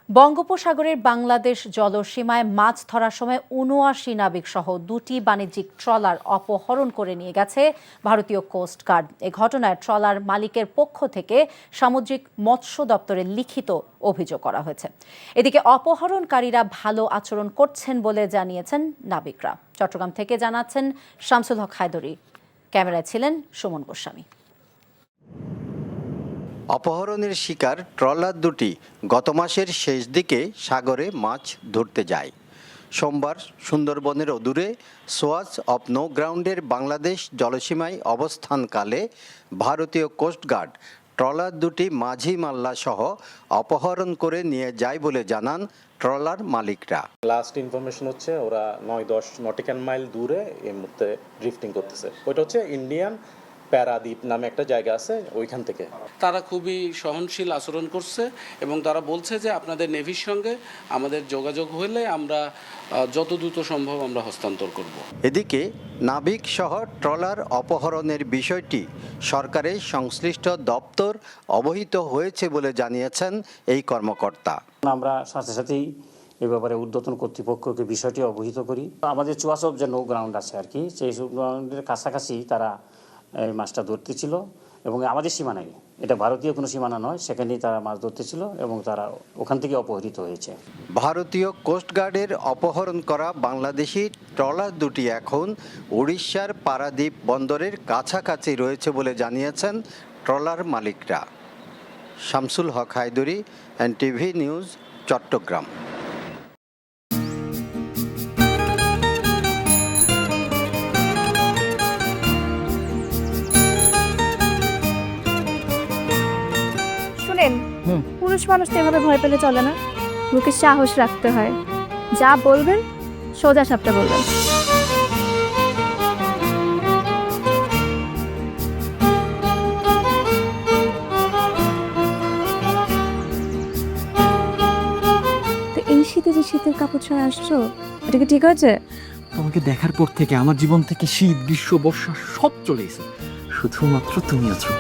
বঙ্গোপসাগরের বাংলাদেশ জলসীমায় মাছ ধরার সময় ৭৯ নাবিক সহ ২টি বাণিজ্যিক ট্রলার অপহরণ করে নিয়ে গেছে ভারতীয় কোস্টগার্ড। এ ঘটনায় ট্রলার মালিকের পক্ষ থেকে সামুদ্রিক মৎস্য দপ্তরে লিখিত অভিযোগ করা হয়েছে। এদিকে অপহরণকারীরা ভালো আচরণ করছেন বলে জানিয়েছেন নাবিকরা। চট্টগ্রাম থেকে জানাচ্ছেন শামসুল হক হায়দরি, ক্যামেরায় ছিলেন সুমন গোস্বামী। অপহরণের শিকার ট্রলার দুটি গত মাসের শেষ দিকে সাগরে মাছ ধরতে যায়। সোমবার সুন্দরবনের অদূরে সোয়াচ অফ নো গ্রাউন্ডের বাংলাদেশ জলসীমায় অবস্থানকালে ভারতীয় কোস্টগার্ড ট্রলার দুটি মাঝি মাল্লা সহ অপহরণ করে নিয়ে যায় বলে জানান ট্রলার মালিকরা। লাস্ট ইনফরমেশন হচ্ছে ওরা ৯-১০ নটিক্যাল মাইল দূরে এই মুহূর্তে ড্রিফটিং করতেছে। ওইটা হচ্ছে ইন্ডিয়ান প্যারাদ্বীপ নামে একটা জায়গা আছে, ওইখান থেকে। তারা খুবই সহনশীল আচরণ করছে এবং তারা বলছে যে আপনাদের নেভির সঙ্গে আমাদের যোগাযোগ হলে আমরা যত দ্রুত সম্ভব আমরা হস্তান্তর করব। এদিকে নাবিক সহ ট্রলার অপহরণের বিষয়টি সরকারের সংশ্লিষ্ট দপ্তর অবহিত হয়েছে বলে জানিয়েছেন এই কর্মকর্তা। আমরা সাথে সাথেই এ ব্যাপারে ঊর্ধ্বতন কর্তৃপক্ষকে বিষয়টি অবহিত করি। আমাদের চুয়াচ অফ যে নো গ্রাউন্ড আছে আর কি, সেই গ্রাউন্ডের কাছাকাছি তারা এই মাছটা ধরতেছিল এবং আমাদের সীমানায়, এটা ভারতীয় কোনো সীমানা নয়, সেখানেই তারা মাছ ধরতেছিল এবং তারা ওখান থেকে অপহৃত হয়েছে। ভারতীয় কোস্টগার্ডের অপহরণ করা বাংলাদেশি ট্রলার দুটি এখন উড়িষ্যার পারাদ্বীপ বন্দরের কাছাকাছি রয়েছে বলে জানিয়েছেন ট্রলার মালিকরা। শামসুল হক হায়দরি, এনটিভি নিউজ, চট্টগ্রাম। পুরুষ মানুষ তো এভাবে ভয় পেলে চলে না, মুখে সাহস রাখতে হয়। যা বলবেন সোজা সাপটা বলবেন। তো এই শীতে যে শীতের কাপড় ছাড়া আসছো, এটা কি ঠিক আছে? তোমাকে দেখার পর থেকে আমার জীবন থেকে শীত, গ্রীষ্ম, বর্ষা সব চলে গেছে, শুধুমাত্র তুমি আছো।